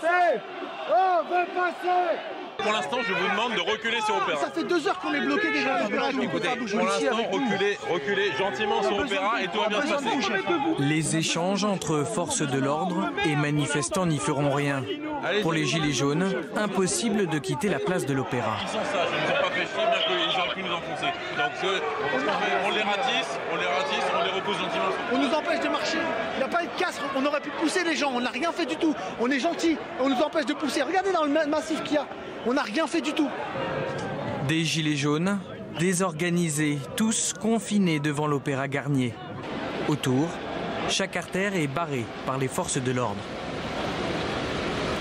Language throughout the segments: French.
passer. On veut passer. Pour l'instant, je vous demande de reculer sur Opéra. Ça fait 2 heures qu'on est bloqué déjà à l'Opéra. Écoutez, pour l'instant, reculez gentiment sur Opéra et tout va bien se passer. Les échanges entre forces de l'ordre et manifestants n'y feront rien. Pour les Gilets jaunes, impossible de quitter la place de l'Opéra. Ils sont sages, ils ne nous ont pas fait chier, bien qu'ils auraient pu nous enfoncer. Donc on les ratisse, on les repose gentiment. On nous empêche de marcher. Il n'y a pas eu de casse, on aurait pu pousser les gens, on n'a rien fait du tout. On est gentil, on nous empêche de pousser. Regardez dans le massif qu'il y a, on n'a rien fait du tout. Des Gilets jaunes, désorganisés, tous confinés devant l'Opéra Garnier. Autour, chaque artère est barrée par les forces de l'ordre.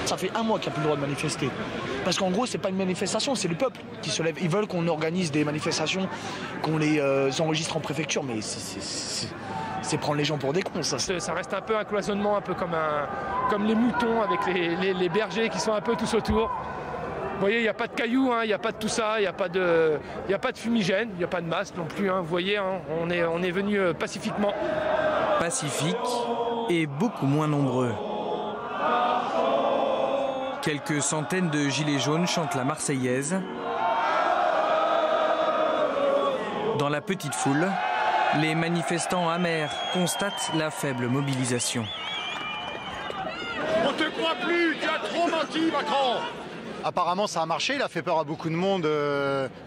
Ça fait 1 mois qu'il n'y a plus le droit de manifester. Parce qu'en gros, c'est pas une manifestation, c'est le peuple qui se lève. Ils veulent qu'on organise des manifestations, qu'on les enregistre en préfecture, mais c'est prendre les gens pour des cons, ça. Ça reste un peu un cloisonnement, un peu comme les moutons avec les bergers qui sont un peu tous autour. Vous voyez, il n'y a pas de cailloux, il n'y a pas de tout ça, il n'y a pas de fumigène, il n'y a pas de masque non plus. Vous voyez, on est venu pacifiquement. Pacifique et beaucoup moins nombreux. Quelques centaines de gilets jaunes chantent la Marseillaise. Dans la petite foule, les manifestants amers constatent la faible mobilisation. On te croit plus, tu as trop menti, Macron. Apparemment, ça a marché, il a fait peur à beaucoup de monde.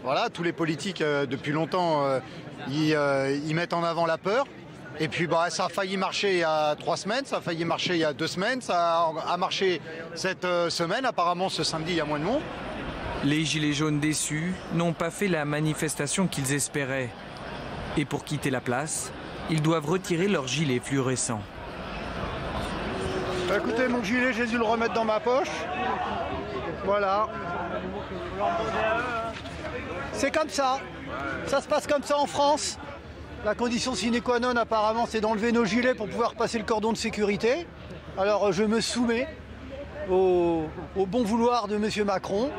Voilà, tous les politiques, depuis longtemps, ils mettent en avant la peur. Et puis ça a failli marcher il y a 3 semaines, ça a failli marcher il y a 2 semaines, ça a marché cette semaine. Apparemment, ce samedi, il y a moins de monde. Les gilets jaunes déçus n'ont pas fait la manifestation qu'ils espéraient. Et pour quitter la place, ils doivent retirer leurs gilets fluorescents. Écoutez, mon gilet, j'ai dû le remettre dans ma poche. Voilà. C'est comme ça. Ça se passe comme ça en France. La condition sine qua non, apparemment, c'est d'enlever nos gilets pour pouvoir passer le cordon de sécurité. Alors, je me soumets au bon vouloir de M. Macron.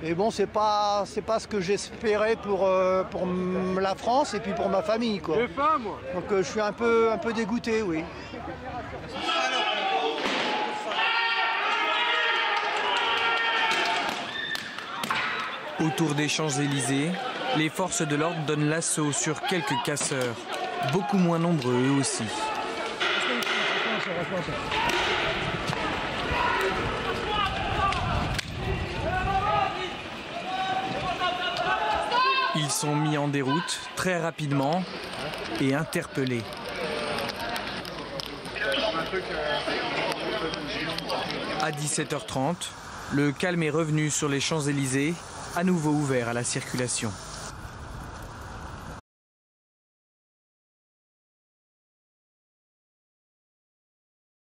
Et bon, c'est pas ce que j'espérais pour la France et puis pour ma famille, quoi. Donc, je suis un peu dégoûté, oui. Autour des Champs-Élysées, les forces de l'ordre donnent l'assaut sur quelques casseurs, beaucoup moins nombreux eux aussi. Ils sont mis en déroute très rapidement et interpellés. À 17h30, le calme est revenu sur les Champs-Élysées, à nouveau ouvert à la circulation.